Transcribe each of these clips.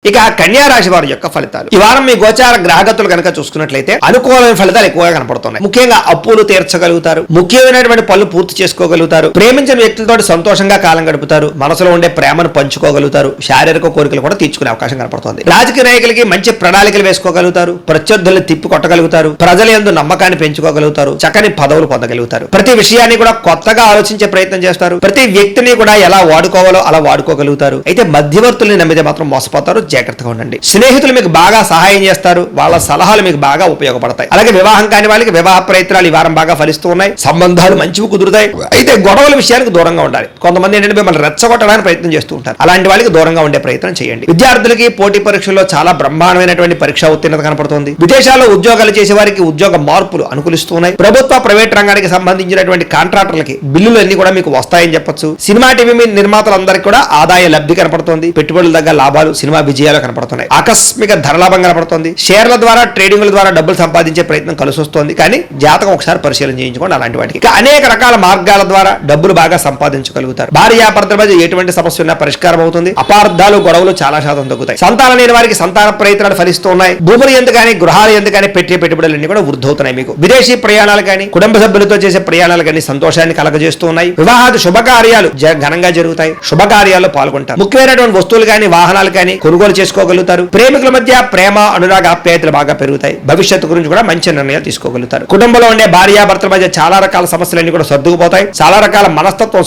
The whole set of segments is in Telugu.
ఇక కన్యా రాశి వారి యొక్క ఫలితాలు ఈ వారం మీ గోచార గ్రహగతులు కనుక చూసుకున్నట్లయితే అనుకూలమైన ఫలితాలు ఎక్కువగా కనపడుతున్నాయి. ముఖ్యంగా అప్పులు తీర్చగలుగుతారు, ముఖ్యమైనటువంటి పనులు పూర్తి చేసుకోగలుగుతారు, ప్రేమించిన వ్యక్తులతో సంతోషంగా కాలం గడుపుతారు, మనసులో ఉండే ప్రేమను పంచుకోగలుగుతారు, శారీరక కోరికలు కూడా తీర్చుకునే అవకాశం కనపడుతుంది. రాజకీయ నాయకులకి మంచి ప్రణాళికలు వేసుకోగలుగుతారు, ప్రత్యర్థులను తిప్పి కొట్టగలుగుతారు, ప్రజల యందు నమ్మకాన్ని పెంచుకోగలుగుతారు, చక్కని పదవులు పొందగలుగుతారు, ప్రతి విషయాన్ని కూడా కొత్తగా ఆలోచించే ప్రయత్నం చేస్తారు, ప్రతి వ్యక్తిని కూడా ఎలా వాడుకోవాలో అలా వాడుకోగలుగుతారు. అయితే మధ్యవర్తుల్ని నమ్మితే మాత్రం మోసపోతారు, జాగ్రత్తగా ఉండండి. స్నేహితులు మీకు బాగా సహాయం చేస్తారు, వాళ్ళ సలహాలు మీకు బాగా ఉపయోగపడతాయి. అలాగే వివాహం కాని వాళ్ళకి వివాహ ప్రయత్నాలు ఈ వారం బాగా ఫలిస్తూ ఉన్నాయి, సంబంధాలు మంచివి కుదురుతాయి. అయితే గొడవల విషయానికి దూరంగా ఉండాలి. కొంతమంది ఏంటంటే మిమ్మల్ని రెచ్చగొట్టడానికి ప్రయత్నం చేస్తూ ఉంటారు, అలాంటి వాళ్ళకి దూరంగా ఉండే ప్రయత్నం చేయండి. విద్యార్థులకి పోటీ పరీక్షల్లో చాలా బ్రహ్మాండమైనటువంటి పరీక్ష ఉత్తీర్ణత కనపడుతుంది. విదేశాల్లో ఉద్యోగాలు చేసే వారికి ఉద్యోగ మార్పులు అనుకూలిస్తున్నాయి. ప్రభుత్వ ప్రైవేట్ రంగానికి సంబంధించినటువంటి కాంట్రాక్టర్లకి బిల్లులు అన్ని కూడా మీకు వస్తాయని చెప్పొచ్చు. సినిమా టీవీ నిర్మాతలందరికీ కూడా ఆదాయ లబ్ధి కనపడుతుంది, పెట్టుబడుల దగ్గర లాభాలు, సినిమా విజయాలు కనపడుతున్నాయి, ఆకస్మిక ధరలాభం కనపడుతుంది, షేర్ల ద్వారా ట్రేడింగ్ల ద్వారా డబ్బులు సంపాదించే ప్రయత్నం కలిసి వస్తుంది. కానీ జాతకం ఒకసారి పరిశీలన చేయించుకోండి. అలాంటి వాటికి ఇక అనేక రకాల మార్గాల ద్వారా డబ్బులు బాగా సంపాదించగలుగుతారు. భార్యాభర్తల మధ్య ఎటువంటి సమస్య ఉన్నా పరిష్కారం అవుతుంది. అపార్థాలు గొడవలు చాలా శాతం తగ్గుతాయి. సంతానం లేని వారికి సంతాన ప్రయత్నాలు ఫలిస్తూ ఉన్నాయి. భూములు ఎందుకని గృహాలు ఎందుకని పెట్టే పెట్టుబడులన్నీ కూడా వృద్ధి అవుతున్నాయి. మీకు విదేశీ ప్రయాణాలు కానీ కుటుంబ సభ్యులతో చేసే ప్రయాణాలు కానీ సంతోషాన్ని కలగజేస్తూ ఉన్నాయి. వివాహాది శుభకార్యాలు ఘనంగా జరుగుతాయి, శుభకార్యాల్లో పాల్గొంటారు. ముఖ్యమైనటువంటి వస్తువులు కానీ వాహనాలు కానీ కొనుగోలు చేసుకోగలుగుతారు. ప్రేమికుల మధ్య ప్రేమ అనురాగ ఆప్యాయతలు బాగా పెరుగుతాయి. భవిష్యత్తు గురించి కూడా మంచి నిర్ణయాలు తీసుకోగలుగుతారు. కుటుంబంలో ఉండే భార్యాభర్తల మధ్య చాలా రకాల సమస్యలన్నీ కూడా సర్దుకుపోతాయి. చాలా రకాల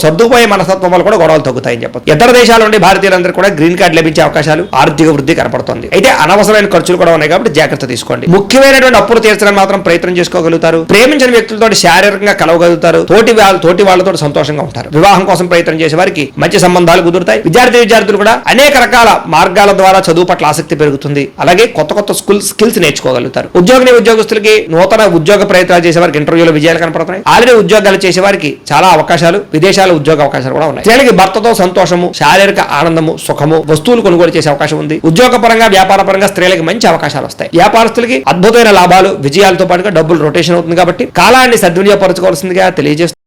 సర్దుకుపోయే మనస్తత్వం వల్ల కూడా గొడవలు తగ్గుతాయని చెప్పచ్చు. ఇతర దేశాల నుండి భారతీయులందరూ కూడా గ్రీన్ కార్డు లభించే అవకాశాలు, ఆర్థిక వృద్ధి కనపడుతుంది. అయితే అనవసరమైన ఖర్చులు కూడా ఉన్నాయి కాబట్టి జాగ్రత్త తీసుకోండి. ముఖ్యమైనటువంటి అప్పులు తీర్చడానికి మాత్రం ప్రయత్నం చేసుకోగలుగుతారు. ప్రేమించిన వ్యక్తులతో శారీరకంగా కలవగలుగుతారు. తోటి వాళ్ళతో సంతోషంగా ఉంటారు. వివాహం కోసం ప్రయత్నం చేసే వారికి మంచి సంబంధాలు కుదురుతాయి. విద్యార్థులు కూడా అనేక రకాల మార్గాల ద్వారా చదువు పట్ల ఆసక్తి పెరుగుతుంది. అలాగే కొత్త స్కిల్స్ నేర్చుకోగలుగుతారు. ఉద్యోగస్తులకి నూతన ఉద్యోగ ప్రయత్నాలు చేసే వారికి ఇంటర్వ్యూలో విజయాలు కనపడుతున్నాయి. ఆల్రెడీ ఉద్యోగాలు చేసే వారికి చాలా అవకాశాలు, విదేశాల ఉద్యోగ అవకాశాలు కూడా ఉన్నాయి. స్త్రీలకి భర్తతో సంతోషము, శారీరక ఆనందము, సుఖము, వస్తువులు కొనుగోలు చేసే అవకాశం ఉంది. ఉద్యోగ పరంగా వ్యాపార పరంగా స్త్రీలకి మంచి అవకాశాలు వస్తాయి. వ్యాపారస్తులకి అద్భుతమైన లాభాలు, విజయాలతో పాటుగా డబ్బులు రొటేషన్ అవుతుంది. కాబట్టి కాలాన్ని సద్వినియోగపరచుకోవాల్సిందిగా తెలియజేస్తుంది.